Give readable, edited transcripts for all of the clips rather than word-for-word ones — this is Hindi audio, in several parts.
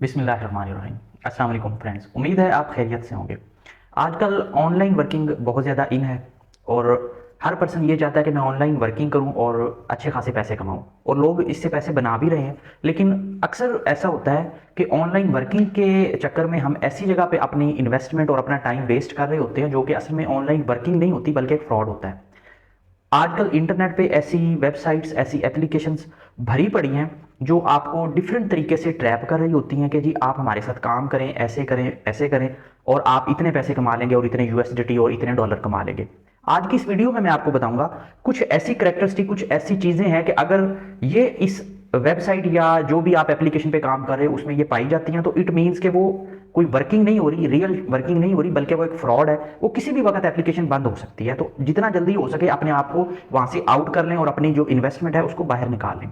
बिस्मिल्लाहिर्रहमानिर्रहीम। अस्सलाम वालेकुम फ्रेंड्स, उम्मीद है आप खैरियत से होंगे। आजकल ऑनलाइन वर्किंग बहुत ज़्यादा इन है और हर पर्सन ये चाहता है कि मैं ऑनलाइन वर्किंग करूं और अच्छे खासे पैसे कमाऊं, और लोग इससे पैसे बना भी रहे हैं। लेकिन अक्सर ऐसा होता है कि ऑनलाइन वर्किंग के चक्कर में हम ऐसी जगह पे अपनी इन्वेस्टमेंट और अपना टाइम वेस्ट कर रहे होते हैं जो कि असल में ऑनलाइन वर्किंग नहीं होती बल्कि एक फ्रॉड होता है। आजकल इंटरनेट पे ऐसी वेबसाइट्स, ऐसी एप्लीकेशंस भरी पड़ी हैं जो आपको डिफरेंट तरीके से ट्रैप कर रही होती हैं कि जी आप हमारे साथ काम करें, ऐसे करें, ऐसे करें, और आप इतने पैसे कमा लेंगे और इतने यूएसडीटी और इतने डॉलर कमा लेंगे। आज की इस वीडियो में मैं आपको बताऊंगा कुछ ऐसी करेक्टरिस्टिक, कुछ ऐसी चीज़ें हैं कि अगर ये इस वेबसाइट या जो भी आप एप्लीकेशन पे काम कर रहे हो उसमें ये पाई जाती हैं तो इट मीन्स कि वो कोई वर्किंग नहीं हो रही, रियल वर्किंग नहीं हो रही, बल्कि वो एक फ्रॉड है। वो किसी भी वक्त एप्लीकेशन बंद हो सकती है। तो जितना जल्दी हो सके अपने आप को वहां से आउट कर लें और अपनी जो इन्वेस्टमेंट है उसको बाहर निकाल लें।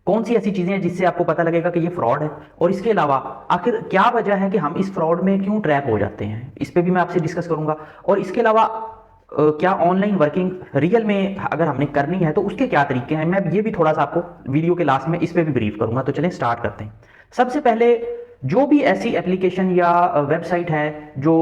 कौन सी ऐसी चीजें हैं जिससे आपको पता लगेगा कि ये फ्रॉड है, और इसके अलावा आखिर क्या वजह है कि हम इस फ्रॉड में क्यों ट्रैप हो जाते हैं, इस पे भी मैं आपसे डिस्कस करूंगा। और इसके अलावा क्या ऑनलाइन वर्किंग रियल में अगर हमने करनी है तो उसके क्या तरीके हैं, मैं ये भी थोड़ा सा आपको वीडियो के लास्ट में इस पे भी ब्रीफ करूंगा। तो चलें स्टार्ट करते हैं। सबसे पहले, जो भी ऐसी एप्लीकेशन या वेबसाइट है जो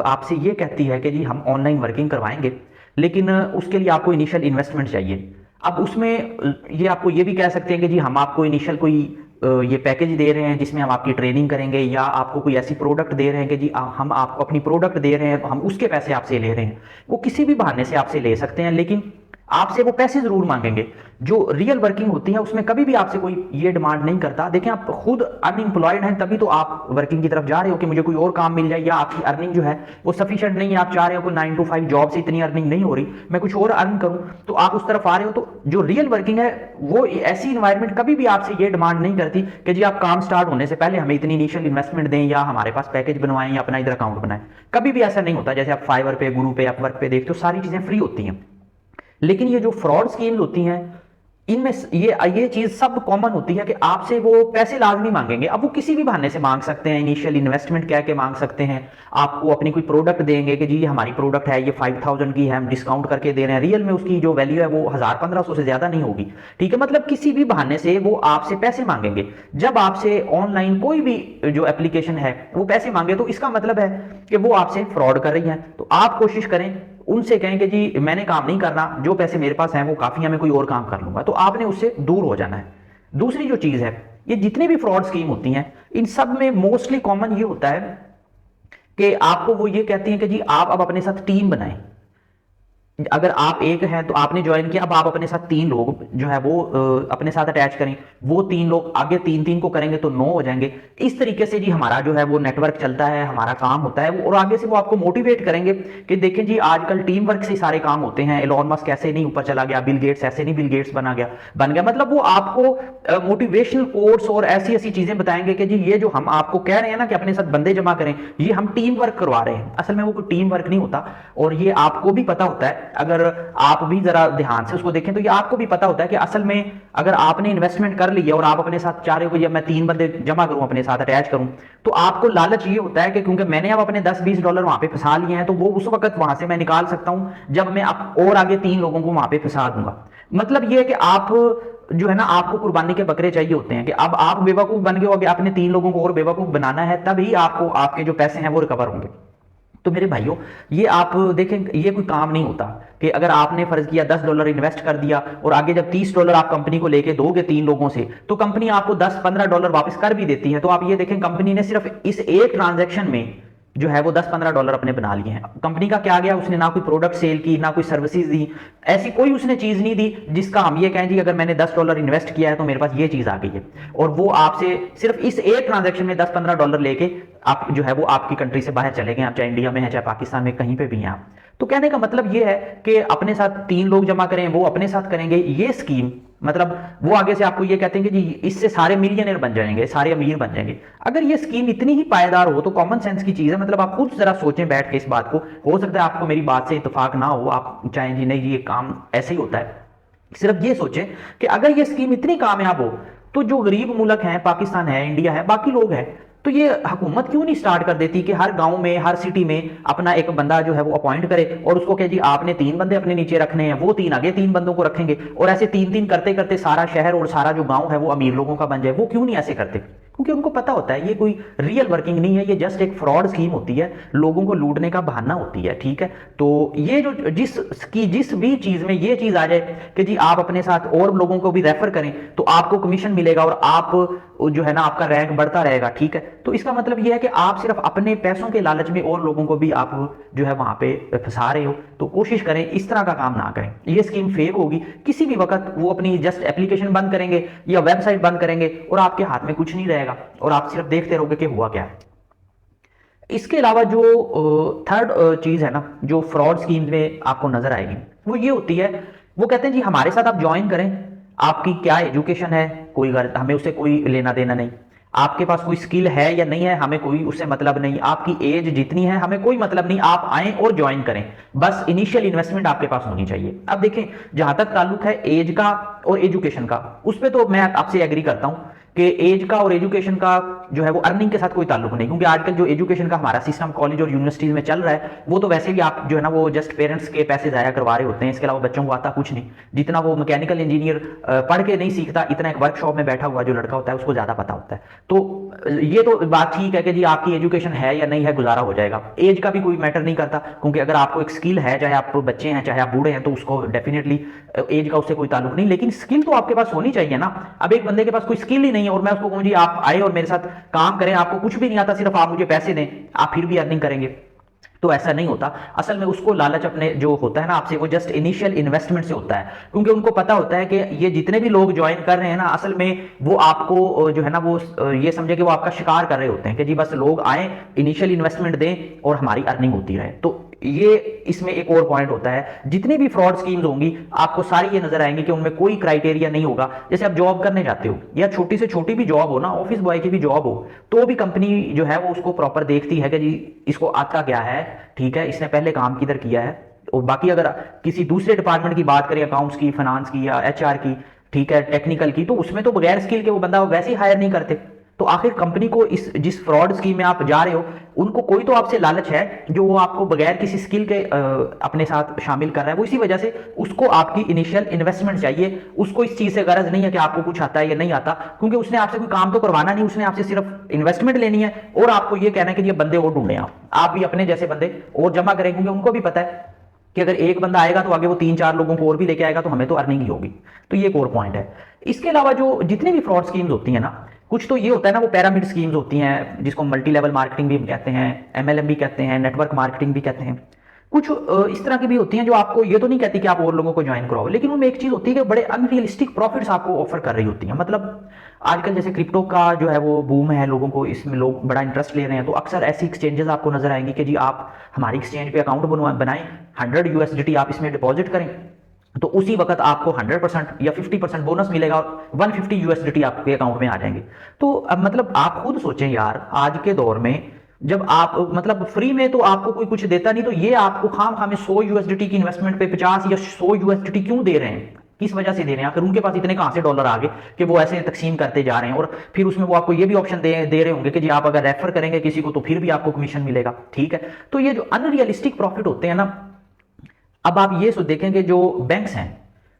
आपसे ये कहती है कि जी हम ऑनलाइन वर्किंग करवाएंगे, लेकिन उसके लिए आपको इनिशियल इन्वेस्टमेंट चाहिए। अब उसमें ये आपको ये भी कह सकते हैं कि जी हम आपको इनिशियल कोई ये पैकेज दे रहे हैं जिसमें हम आपकी ट्रेनिंग करेंगे, या आपको कोई ऐसी प्रोडक्ट दे रहे हैं कि जी हम आपको अपनी प्रोडक्ट दे रहे हैं तो हम उसके पैसे आपसे ले रहे हैं। वो किसी भी बहाने से आपसे ले सकते हैं, लेकिन आपसे वो पैसे जरूर मांगेंगे। जो रियल वर्किंग होती है उसमें कभी भी आपसे कोई ये डिमांड नहीं करता। देखें, आप खुद अनएम्प्लॉयड हैं तभी तो आप वर्किंग की तरफ जा रहे हो कि मुझे कोई और काम मिल जाए, या आपकी अर्निंग जो है वो सफिशिएंट नहीं है, आप चाह रहे हो कि 9 to 5 जॉब से इतनी अर्निंग नहीं हो रही, मैं कुछ और अर्न करूं, तो आप उस तरफ आ रहे हो। तो जो रियल वर्किंग है वो ऐसी इन्वायरमेंट कभी भी आपसे ये डिमांड नहीं करती कि जी आप काम स्टार्ट होने से पहले हमें इतनी इनिशियल इन्वेस्टमेंट दें, या हमारे पास पैकेज बनवाएं, या अपना इधर अकाउंट बनाएं। कभी भी ऐसा नहीं होता। जैसे आप फाइवर पे, गुरु पे, अपवर्क पे देखते हो, सारी चीजें फ्री होती हैं। लेकिन ये जो फ्रॉड स्कीम्स होती हैं इनमें ये चीज सब कॉमन होती है कि आपसे वो पैसे लाजमी मांगेंगे। अब वो किसी भी बहाने से मांग सकते हैं, इनिशियल इन्वेस्टमेंट कह के मांग सकते हैं, आपको अपनी कोई प्रोडक्ट देंगे कि जी हमारी प्रोडक्ट है, ये 5000 की है, हम डिस्काउंट करके दे रहे हैं। रियल में उसकी जो वैल्यू है वो 1000-1500 से ज्यादा नहीं होगी। ठीक है, मतलब किसी भी बहाने से वो आपसे पैसे मांगेंगे। जब आपसे ऑनलाइन कोई भी जो एप्लीकेशन है वो पैसे मांगे तो इसका मतलब है कि वो आपसे फ्रॉड कर रही है। तो आप कोशिश करें, उनसे कहें कि जी मैंने काम नहीं करना, जो पैसे मेरे पास हैं वो काफी है, मैं कोई और काम कर लूंगा। तो आपने उससे दूर हो जाना है। दूसरी जो चीज है, ये जितनी भी फ्रॉड स्कीम होती हैं इन सब में मोस्टली कॉमन ये होता है कि आपको वो ये कहती हैं कि जी आप अब अपने साथ टीम बनाएं। अगर आप एक हैं तो आपने ज्वाइन किया, अब आप अपने साथ 3 लोग जो है वो अपने साथ अटैच करें। वो 3 लोग आगे 3-3 को करेंगे तो 9 हो जाएंगे। इस तरीके से जी हमारा जो है वो नेटवर्क चलता है, हमारा काम होता है। और आगे से वो आपको मोटिवेट करेंगे कि देखें जी आजकल टीम वर्क से सारे काम होते हैं। एलोन मस्क ऐसे नहीं ऊपर चला गया, बिल गेट्स ऐसे नहीं बिल गेट्स बन गया। मतलब वो आपको मोटिवेशनल कोर्स और ऐसी ऐसी चीजें बताएंगे कि जी ये जो हम आपको कह रहे हैं ना कि अपने साथ बंदे जमा करें, ये हम टीम वर्क करवा रहे हैं। असल में वो कोई टीम वर्क नहीं होता, और ये आपको भी पता होता है। अगर आप भी जरा ध्यान से उसको देखें तो ये आपको भी पता होता है कि असल में अगर आपने इन्वेस्टमेंट कर ली है और आप अपने साथ चाह रहे हो कि जब मैं 3 बंदे जमा करूं, अपने साथ अटैच करूं, तो आपको लालच ये होता है कि क्योंकि मैंने अब अपने 10-20 डॉलर वहां पे फंसा लिए हैं तो वो उस वक्त वहां से मैं निकाल सकता हूं जब मैं अब और आगे 3 लोगों को वहां पे फंसा दूंगा। मतलब ये है कि आप जो है ना, आपको कुर्बानी के बकरे चाहिए होते हैं कि अब आप बेवकूफ बन गए हो, अभी आपने 3 लोगों को और बेवकूफ बनाना है, तभी आपको आपके जो पैसे हैं वो रिकवर होंगे। तो मेरे भाइयों, ये आप देखें, ये कोई काम नहीं होता कि अगर आपने फर्ज किया $10 इन्वेस्ट कर दिया और आगे जब $30 आप कंपनी को लेके दोगे 3 लोगों से, तो कंपनी आपको $10-15 वापस कर भी देती है। तो आप ये देखें, कंपनी ने सिर्फ इस एक ट्रांजैक्शन में जो है वो $10-15 अपने बना लिए हैं। कंपनी का क्या गया, उसने ना कोई प्रोडक्ट सेल की, ना कोई सर्विसेज दी, ऐसी कोई उसने चीज नहीं दी जिसका हम ये कहें जी अगर मैंने $10 इन्वेस्ट किया है तो मेरे पास ये चीज आ गई है। और वो आपसे सिर्फ इस एक ट्रांजैक्शन में $10-15 लेके आप जो है वो आपकी कंट्री से बाहर चले गए, आप चाहे इंडिया में है चाहे पाकिस्तान में, कहीं पे भी हैं आप। तो कहने का मतलब ये है कि अपने साथ 3 लोग जमा करें, वो अपने साथ करेंगे। ये स्कीम मतलब वो आगे से आपको ये कहते हैं कि जी इससे सारे मिलियनर बन जाएंगे, सारे अमीर बन जाएंगे। अगर ये स्कीम इतनी ही पायदार हो तो कॉमन सेंस की चीज है। मतलब आप खुद जरा सोचें बैठ के इस बात को। हो सकता है आपको मेरी बात से इत्तेफाक ना हो, आप चाहें जी नहीं जी ये काम ऐसे ही होता है। सिर्फ ये सोचें कि अगर ये स्कीम इतनी कामयाब हो तो जो गरीब मुल्क हैं, पाकिस्तान है, इंडिया है, बाकी लोग हैं, तो ये हुकूमत क्यों नहीं स्टार्ट कर देती कि हर गांव में, हर सिटी में अपना एक बंदा जो है वो अपॉइंट करे और उसको कहे जी आपने 3 बंदे अपने नीचे रखने हैं, वो 3 आगे 3 बंदों को रखेंगे, और ऐसे 3-3 करते करते सारा शहर और सारा जो गांव है वो अमीर लोगों का बन जाए। वो क्यों नहीं ऐसे करते? क्योंकि उनको पता होता है ये कोई रियल वर्किंग नहीं है, ये जस्ट एक फ्रॉड स्कीम होती है, लोगों को लूटने का बहाना होती है, ठीक है। तो ये जो जिस भी चीज में ये चीज आ जाए कि जी आप अपने साथ और लोगों को भी रेफर करें तो आपको कमीशन मिलेगा और आप जो है ना आपका रैंक बढ़ता रहेगा, ठीक है। तो इसका मतलब ये है कि आप सिर्फ अपने पैसों के लालच में और लोगों को भी आप जो है वहां पे फंसा रहे हो। तो कोशिश करें इस तरह का काम ना करें, ये स्कीम फेक होगी। किसी भी वक्त वो अपनी जस्ट एप्लीकेशन बंद करेंगे या वेबसाइट बंद करेंगे और आपके हाथ में कुछ नहीं रहेगा और आप सिर्फ देखते रहोगे कि हुआ क्या है। इसके अलावा जो थर्ड चीज है ना जो फ्रॉड स्कीम में आपको नजर आएगी वो ये होती है, वो कहते हैं जी हमारे साथ आप ज्वाइन करें, आपकी क्या एजुकेशन है कोई हमें उससे कोई लेना देना नहीं, आपके पास कोई स्किल है या नहीं है हमें कोई उससे मतलब नहीं, आपकी एज जितनी है हमें कोई मतलब नहीं, आप आए और ज्वाइन करें, बस इनिशियल इन्वेस्टमेंट आपके पास होनी चाहिए। अब देखें जहां तक ताल्लुक है एज का और एजुकेशन का, उस पर तो मैं आपसे एग्री करता हूं कि एज का और एजुकेशन का जो है वो अर्निंग के साथ कोई ताल्लुक नहीं, क्योंकि आजकल जो एजुकेशन का हमारा सिस्टम कॉलेज और यूनिवर्सिटीज में चल रहा है वो तो वैसे भी आप जो है ना वो जस्ट पेरेंट्स के पैसे जाया करवा रहे होते हैं, इसके अलावा बच्चों को आता कुछ नहीं। जितना वो मैकेनिकल इंजीनियर पढ़ के नहीं सीखता, इतना एक वर्कशॉप में बैठा हुआ जो लड़का होता है उसको ज्यादा पता होता है। तो ये तो बात ठीक है कि जी आपकी एजुकेशन है या नहीं है, गुजारा हो जाएगा, एज का भी कोई मैटर नहीं करता, क्योंकि अगर आपको एक स्किल है, चाहे आप बच्चे हैं चाहे आप बूढ़े हैं, तो उसको डेफिनेटली एज का उससे कोई ताल्लुक नहीं, लेकिन स्किल तो आपके पास होनी चाहिए ना। अब एक बंदे के पास कोई स्किल ही नहीं है और मैं उसको कहूँ जी आप आए और मेरे साथ काम करें, आपको कुछ भी नहीं आता, सिर्फ आप मुझे पैसे दें, आप फिर भी अर्निंग करेंगे, तो ऐसा नहीं होता। असल में उसको लालच अपने जो होता है ना आपसे, वो जस्ट इनिशियल इन्वेस्टमेंट से होता है, क्योंकि उनको पता होता है कि ये जितने भी लोग ज्वाइन कर रहे हैं ना असल में वो आपको जो है ना वो ये समझे कि वो आपका शिकार कर रहे होते हैं कि जी बस लोग आए, इनिशियल इन्वेस्टमेंट दें और हमारी अर्निंग होती रहे। तो ये इसमें एक और पॉइंट होता है, जितनी भी फ्रॉड स्कीम्स होंगी आपको सारी ये नजर आएंगी कि उनमें कोई क्राइटेरिया नहीं होगा। जैसे आप जॉब करने जाते हो या छोटी से छोटी भी जॉब हो ना, ऑफिस बॉय की भी जॉब हो, तो भी कंपनी जो है वो उसको प्रॉपर देखती है कि जी इसको आता क्या है, ठीक है, इसने पहले काम किधर किया है। और बाकी अगर किसी दूसरे डिपार्टमेंट की बात करें, अकाउंट्स की, फाइनेंस की या एचआर की, ठीक है, टेक्निकल की, तो उसमें तो बगैर स्किल के वो बंदा वैसे ही हायर नहीं करते। तो आखिर कंपनी को इस जिस फ्रॉड स्कीम में आप जा रहे हो उनको कोई तो आपसे लालच है जो वो आपको बगैर किसी स्किल के अपने साथ शामिल कर रहा है, वो इसी वजह से उसको आपकी इनिशियल इन्वेस्टमेंट चाहिए। उसको इस चीज से गरज नहीं है कि आपको कुछ आता है या नहीं आता, क्योंकि उसने आपसे कोई काम तो करवाना नहीं, उसने आपसे सिर्फ इन्वेस्टमेंट लेनी है और आपको ये कहना है कि ये बंदे और ढूंढे, आप भी अपने जैसे बंदे और जमा करें, क्योंकि उनको भी पता है कि अगर एक बंदा आएगा तो आगे वो 3-4 लोगों को और भी लेके आएगा, तो हमें तो अर्निंग ही होगी। तो ये एक और पॉइंट है। इसके अलावा जो जितनी भी फ्रॉड स्कीम्स होती है ना, कुछ तो ये होता है ना वो पैरामिड स्कीम्स होती हैं, जिसको मल्टी लेवल मार्केटिंग भी कहते हैं, एमएलएम भी कहते हैं, नेटवर्क मार्केटिंग भी कहते हैं। कुछ इस तरह की भी होती हैं जो आपको ये तो नहीं कहती कि आप और लोगों को ज्वाइन कराओ, लेकिन उनमें एक चीज होती है कि बड़े अनरियलिस्टिक प्रॉफिट्स आपको ऑफर कर रही होती हैं। मतलब आजकल जैसे क्रिप्टो का जो है वो बूम है, लोगों को इसमें लोग बड़ा इंटरेस्ट ले रहे हैं, तो अक्सर ऐसी एक्सचेंजेस आपको नजर आएंगी कि जी आप हमारी एक्सचेंज पे अकाउंट बनाएं, 100 यूएसडीटी आप इसमें डिपॉजिट करें, तो उसी वक्त आपको 100% या 50% बोनस मिलेगा और 150 यूएसडीटी आपके अकाउंट में आ जाएंगे। तो अब मतलब आप खुद सोचें यार, आज के दौर में जब आप मतलब फ्री में तो आपको कोई कुछ देता नहीं, तो ये आपको खाम 100 यूएसडीटी की इन्वेस्टमेंट पे 50 या 100 यूएसडीटी क्यों दे रहे हैं, किस वजह से दे रहे हैं? आखिर उनके पास इतने कहां से डॉलर आ गए कि वो ऐसे तकसीम करते जा रहे हैं। और फिर उसमें वो आपको ये भी ऑप्शन दे रहे होंगे कि जी आप अगर रेफर करेंगे किसी को तो फिर भी आपको कमीशन मिलेगा, ठीक है। तो ये जो अनरियलिस्टिक प्रॉफिट होते हैं ना, अब आप ये देखेंगे जो बैंक्स हैं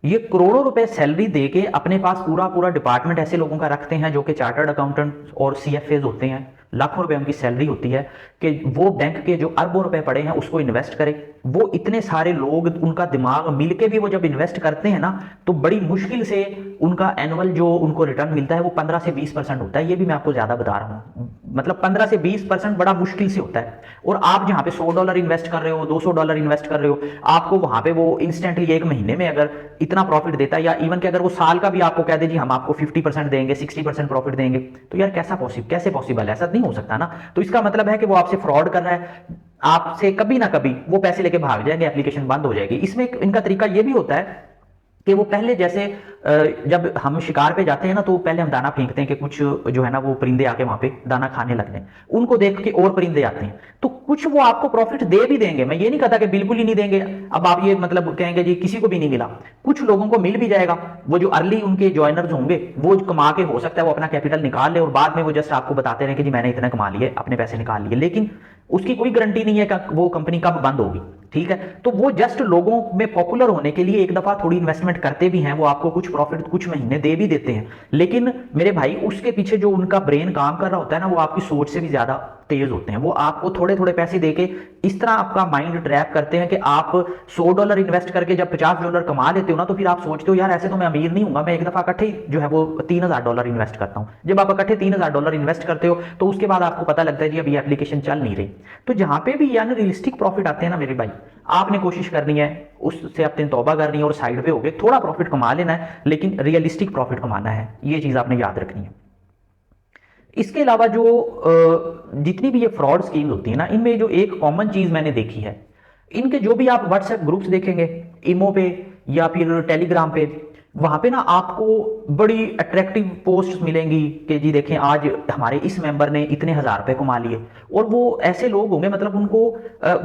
ये करोड़ों रुपए सैलरी देके अपने पास पूरा पूरा डिपार्टमेंट ऐसे लोगों का रखते हैं जो कि चार्टर्ड अकाउंटेंट और सीएफएज होते हैं, लाखों रुपए उनकी सैलरी होती है कि वो बैंक के जो अरबों रुपए पड़े हैं उसको इन्वेस्ट करें। वो इतने सारे लोग उनका दिमाग मिलके भी वो जब इन्वेस्ट करते हैं ना, तो बड़ी मुश्किल से उनका एनुअल जो उनको रिटर्न मिलता है वो 15 से 20% होता है। ये भी मैं आपको ज्यादा बता रहा हूँ, मतलब 15 से 20% बड़ा मुश्किल से होता है। और आप जहां पे $100 इन्वेस्ट कर रहे हो, $200 इन्वेस्ट कर रहे हो, आपको वहां पे वो इंस्टेंटली एक महीने में अगर इतना प्रॉफिट देता है, या इवन कि अगर वो साल का भी आपको कह दे जी हम आपको 50% देंगे, 60% प्रॉफिट देंगे, तो यार कैसे पॉसिबल है? ऐसा नहीं हो सकता ना। तो इसका मतलब है कि वो आपसे फ्रॉड कर रहा है, आपसे कभी ना कभी वो पैसे लेके भाग जाएंगे, एप्लीकेशन बंद हो जाएगी। इसमें इनका तरीका ये भी होता है कि वो पहले जैसे जब हम शिकार पे जाते हैं ना, तो पहले हम दाना फेंकते हैं कि कुछ जो है ना वो परिंदे आके वहां पे दाना खाने लग जाए, उनको देख के और परिंदे आते हैं, तो कुछ वो आपको प्रॉफिट दे भी देंगे। मैं ये नहीं कहता कि बिल्कुल ही नहीं देंगे, अब आप ये मतलब कहेंगे जी किसी को भी नहीं मिला, कुछ लोगों को मिल भी जाएगा। वो जो अर्ली उनके ज्वाइनर्स होंगे वो कमा के हो सकता है वो अपना कैपिटल निकाल ले और बाद में वो जस्ट आपको बताते रहे कि जी मैंने इतना कमा लिया, अपने पैसे निकाल लिए, लेकिन उसकी कोई गारंटी नहीं है कि वो कंपनी कब बंद होगी। ठीक है। तो वो जस्ट लोगों में पॉपुलर होने के लिए एक दफा थोड़ी इन्वेस्टमेंट करते भी हैं, वो आपको कुछ प्रॉफिट कुछ महीने दे भी देते हैं, लेकिन मेरे भाई उसके पीछे जो उनका ब्रेन काम कर रहा होता है ना, वो आपकी सोच से भी ज्यादा तेज होते हैं। वो आपको थोड़े थोड़े पैसे देके इस तरह आपका माइंड ट्रैप करते हैं कि आप $100 इन्वेस्ट करके जब $50 कमा लेते हो ना, तो फिर आप सोचते हो यार ऐसे तो मैं अमीर नहीं हूंगा, मैं एक दफा इकट्ठे जो है वो $3000 इन्वेस्ट करता हूं। जब आप इकट्ठे $3000 इन्वेस्ट करते हो तो उसके बाद आपको पता लगता है जी अभी एप्लीकेशन चल नहीं रही। तो जहां पे भी यानी रियलिस्टिक प्रॉफिट आते हैं ना मेरे भाई, आपने कोशिश करनी है उससे अपनी तौबा करनी है और साइड पे होके थोड़ा प्रॉफिट कमा लेना है, लेकिन रियलिस्टिक प्रॉफिट कमाना है, ये चीज आपने याद रखनी है। इसके अलावा जो जितनी भी ये फ्रॉड स्कीम्स होती है ना, इनमें जो एक कॉमन चीज मैंने देखी है, इनके जो भी आप व्हाट्सएप ग्रुप्स देखेंगे, इमो पे या फिर टेलीग्राम पे, वहां पे ना आपको बड़ी अट्रैक्टिव पोस्ट्स मिलेंगी कि जी देखें आज हमारे इस मेंबर ने इतने हजार रुपए कमा लिए। और वो ऐसे लोग होंगे, मतलब उनको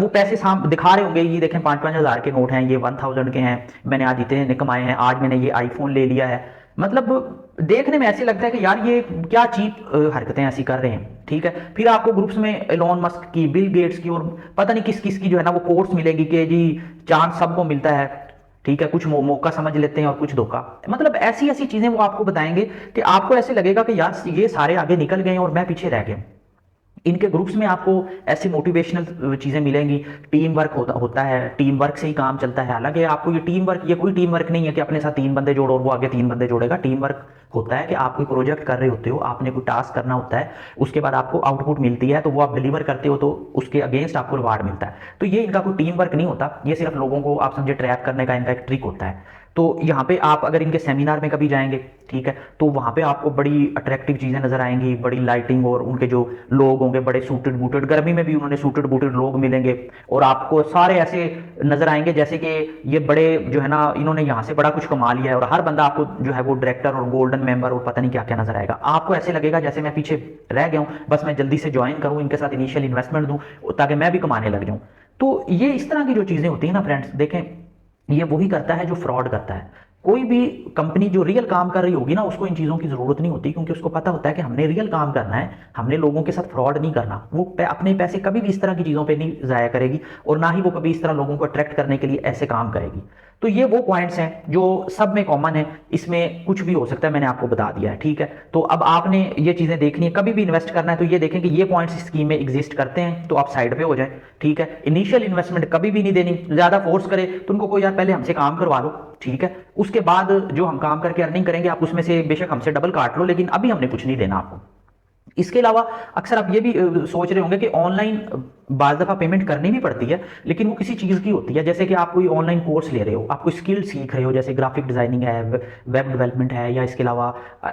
वो पैसे दिखा रहे होंगे, ये देखें 5-5 हजार के नोट हैं, ये 1000 के हैं, मैंने आज इतने कमाए हैं, आज मैंने ये आईफोन ले लिया है। मतलब देखने में ऐसे लगता है कि यार ये क्या चीप हरकतें ऐसी कर रहे हैं, ठीक है। फिर आपको ग्रुप्स में एलोन मस्क की, बिल गेट्स की और पता नहीं किस किस की जो है ना वो कोर्स मिलेगी कि जी चांस सबको मिलता है, ठीक है। कुछ मौका समझ लेते हैं और कुछ धोखा, मतलब ऐसी ऐसी चीजें वो आपको बताएंगे कि आपको ऐसे लगेगा कि यार ये सारे आगे निकल गए और मैं पीछे रह गया। इनके ग्रुप्स में आपको ऐसी मोटिवेशनल चीजें मिलेंगी, टीम वर्क होता है, टीम वर्क से ही काम चलता है। हालांकि आपको ये कोई टीम वर्क नहीं है कि अपने साथ 3 बंदे जोड़ो और वो आगे 3 बंदे जोड़ेगा। टीम वर्क होता है कि आप कोई प्रोजेक्ट कर रहे होते हो, आपने कोई टास्क करना होता है, उसके बाद आपको आउटपुट मिलती है, तो वो आप डिलीवर करते हो तो उसके अगेंस्ट आपको रिवार्ड मिलता है। तो ये इनका कोई टीम वर्क नहीं होता, ये सिर्फ लोगों को आप समझे ट्रैप करने का इनका एक ट्रिक होता है। तो यहाँ पे आप अगर इनके सेमिनार में कभी जाएंगे, ठीक है, तो वहाँ पे आपको बड़ी अट्रैक्टिव चीज़ें नजर आएंगी, बड़ी लाइटिंग, और उनके जो लोग होंगे बड़े सूटेड बूटेड, गर्मी में भी उन्होंने सूटेड बूटेड लोग मिलेंगे, और आपको सारे ऐसे नजर आएंगे जैसे कि ये बड़े जो है ना इन्होंने यहाँ से बड़ा कुछ कमा लिया है। और हर बंदा आपको जो है वो डायरेक्टर और गोल्डन मेंबर और पता नहीं क्या क्या नजर आएगा। आपको ऐसे लगेगा जैसे मैं पीछे रह गया हूँ, बस मैं जल्दी से ज्वाइन करूँ, इनके साथ इनिशियल इन्वेस्टमेंट दूँ ताकि मैं भी कमाने लग जाऊँ। तो ये इस तरह की जो चीज़ें होती है ना फ्रेंड्स, देखें ये वही करता है जो फ्रॉड करता है। कोई भी कंपनी जो रियल काम कर रही होगी ना, उसको इन चीज़ों की ज़रूरत नहीं होती, क्योंकि उसको पता होता है कि हमने रियल काम करना है, हमने लोगों के साथ फ्रॉड नहीं करना। वो अपने पैसे कभी भी इस तरह की चीज़ों पे नहीं ज़ाया करेगी, और ना ही वो कभी इस तरह लोगों को अट्रैक्ट करने के लिए ऐसे काम करेगी। तो ये वो पॉइंट्स हैं जो सब में कॉमन है, इसमें कुछ भी हो सकता है, मैंने आपको बता दिया है, ठीक है। तो अब आपने ये चीज़ें देखनी है, कभी भी इन्वेस्ट करना है तो ये देखें कि ये पॉइंट्स इस स्कीम में एग्जिस्ट करते हैं, तो आप साइड पे हो जाए, ठीक है। इनिशियल इन्वेस्टमेंट कभी भी नहीं देनी, ज़्यादा फोर्स करे तो उनको कोई यार पहले हमसे काम करवा लो, ठीक है, उसके बाद जो हम काम करके अर्निंग करेंगे आप उसमें से बेशक हमसे डबल काट लो, लेकिन अभी हमने कुछ नहीं देना आपको। इसके अलावा अक्सर आप ये भी सोच रहे होंगे कि ऑनलाइन बाज़ दफ़ा पेमेंट करनी भी पड़ती है, लेकिन वो किसी चीज़ की होती है, जैसे कि आप कोई ऑनलाइन कोर्स ले रहे हो, आप कोई स्किल सीख रहे हो, जैसे ग्राफिक डिज़ाइनिंग है, वेब डेवलपमेंट है, या इसके अलावा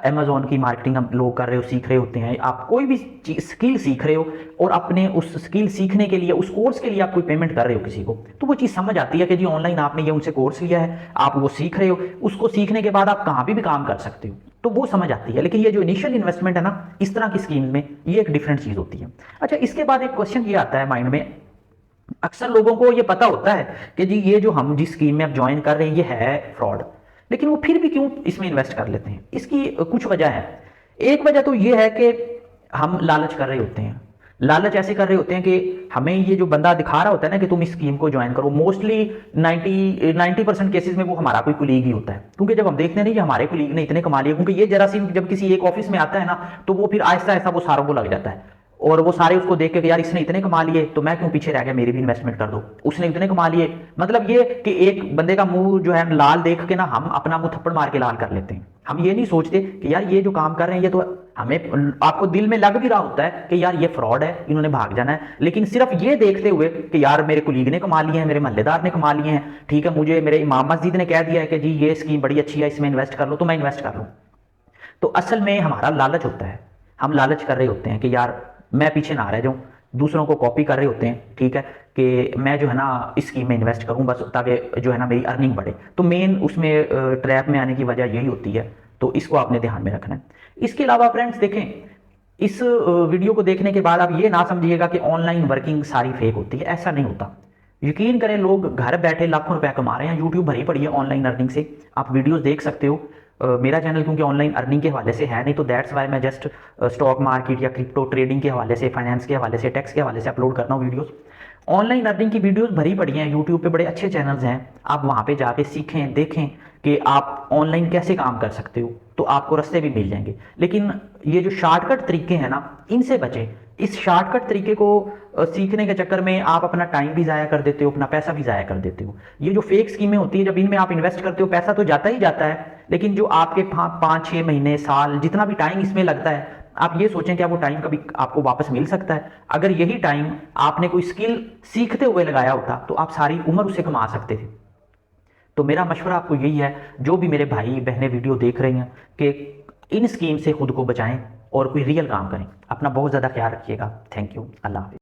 अमेजोन की मार्केटिंग हम लोग कर रहे हो, सीख रहे होते हैं। आप कोई भी स्किल सीख रहे हो और अपने उस स्किल सीखने के लिए, उस कोर्स के लिए आप कोई पेमेंट कर रहे हो किसी को, तो वो चीज़ समझ आती है कि जी ऑनलाइन आपने ये उनसे कोर्स लिया है, आप वो सीख रहे हो, उसको सीखने के बाद आप कहाँ भी काम कर सकते हो, तो वो समझ आती है। लेकिन ये जो इनिशियल इन्वेस्टमेंट है ना, इस तरह की स्कीम में ये एक डिफरेंट चीज होती है। अच्छा, इसके बाद एक क्वेश्चन ये आता है माइंड में, अक्सर लोगों को ये पता होता है कि जी ये जो हम जिस स्कीम में अब ज्वाइन कर रहे हैं ये है फ्रॉड, लेकिन वो फिर भी क्यों इसमें इन्वेस्ट कर लेते हैं? इसकी कुछ वजह है। एक वजह तो ये है कि हम लालच कर रहे होते हैं। लालच ऐसे कर रहे होते हैं कि हमें ये जो बंदा दिखा रहा होता है ना कि तुम इस स्कीम को ज्वाइन करो, मोस्टली 90% केसेस में वो हमारा कोई कुलीग ही होता है, क्योंकि जब हम देखते हैं नहीं कि हमारे कुलीग ने इतने कमा लिए, क्योंकि ये जरा सी जब किसी एक ऑफिस में आता है ना, तो वो फिर आहिस्ता आहिस्ता वो सारों को लग जाता है, और वो सारे उसको देख के यार इसने इतने कमा लिए तो मैं क्यों पीछे रह गया, मेरी भी इन्वेस्टमेंट कर दो, उसने इतने कमा लिए। मतलब ये कि एक बंदे का मुंह जो है लाल देख के ना हम अपना मुंह थप्पड़ मार के लाल कर लेते हैं। हम ये नहीं सोचते कि यार ये जो काम कर रहे हैं ये तो हमें, आपको दिल में लग भी रहा होता है कि यार ये फ्रॉड है, इन्होंने भाग जाना है, लेकिन सिर्फ ये देखते हुए कि यार मेरे कुलीग ने कमा लिए हैं, मेरे मोहल्लेदार ने कमा लिए हैं, ठीक है, मुझे मेरे इमाम मस्जिद ने कह दिया है कि जी ये स्कीम बड़ी अच्छी है, इसमें इन्वेस्ट कर लो, तो मैं इन्वेस्ट कर लूँ। तो असल में हमारा लालच होता है, हम लालच कर रहे होते हैं कि यार मैं पीछे ना रह जाऊं, दूसरों को कॉपी कर रहे होते हैं, ठीक है, कि मैं जो है ना इस स्कीम में इन्वेस्ट करूं बस ताकि जो है ना मेरी अर्निंग बढ़े। तो मेन उसमें ट्रैप में आने की वजह यही होती है, तो इसको आपने ध्यान में रखना है। इसके अलावा फ्रेंड्स देखें, इस वीडियो को देखने के बाद आप ये ना समझिएगा कि ऑनलाइन वर्किंग सारी फेक होती है, ऐसा नहीं होता। यकीन करें, लोग घर बैठे लाखों रुपए कमा रहे हैं, यूट्यूब भरी पड़ी है ऑनलाइन अर्निंग से, आप वीडियोस देख सकते हो। मेरा चैनल क्योंकि ऑनलाइन अर्निंग के हवाले से है नहीं, तो दैट्स वाई मैं जस्ट स्टॉक मार्केट या क्रिप्टो ट्रेडिंग के हवाले से, फाइनेंस के हवाले से, टैक्स के हवाले से अपलोड करता हूँ वीडियोस। ऑनलाइन अर्निंग की वीडियोस भरी पड़ी हैं, यूट्यूब पे बड़े अच्छे चैनल्स हैं, आप वहाँ पे जाके सीखें, देखें कि आप ऑनलाइन कैसे काम कर सकते हो, तो आपको रास्ते भी मिल जाएंगे। लेकिन ये जो शॉर्टकट तरीके हैं ना, इनसे बचें। इस शॉर्टकट तरीके को सीखने के चक्कर में आप अपना टाइम भी ज़ाया कर देते हो, अपना पैसा भी ज़ाया कर देते हो। ये जो फेक स्कीमें होती है, जब इनमें आप इन्वेस्ट करते हो, पैसा तो जाता ही जाता है, लेकिन जो आपके 5-6 महीने, साल, जितना भी टाइम इसमें लगता है, आप ये सोचें क्या वो टाइम कभी आपको वापस मिल सकता है? अगर यही टाइम आपने कोई स्किल सीखते हुए लगाया होता तो आप सारी उम्र उसे कमा सकते थे। तो मेरा मशवरा आपको यही है, जो भी मेरे भाई बहनें वीडियो देख रही हैं, कि इन स्कीम से खुद को बचाएं और कोई रियल काम करें। अपना बहुत ज़्यादा ख्याल रखिएगा। Thank you. अल्लाह हाफिज़।